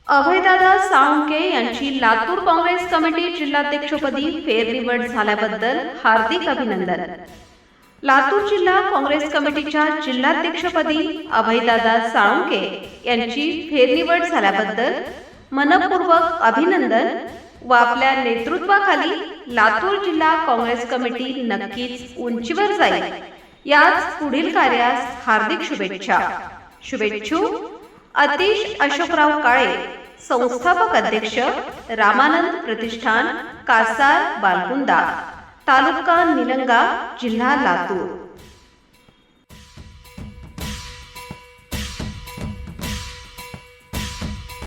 अभयदादा साळुंके यांची लातूर काँग्रेस कमिटी जिल्हाध्यक्षपदी फेरनिवड झाल्याबद्दल हार्दिक अभिनंदन। लातूर जिल्हा काँग्रेस कमिटीच्या जिल्हाध्यक्षपदी अभयदादा साळुंके यांची फेरनिवड झाल्याबद्दल मनपूर्वक अभिनंदन व आपल्या नेतृत्वाखाली लातूर जिल्हा काँग्रेस कमिटी नक्कीच उंचीवर जाईल, याच पुढील कार्यास हार्दिक शुभेच्छा। शुभेच्छुक अतिश अशोकराव काळे, संस्थापक अध्यक्ष, रामानंद प्रतिष्ठान, कासार बालकुंदा, तालुका निलंगा, जिल्हा लातूर।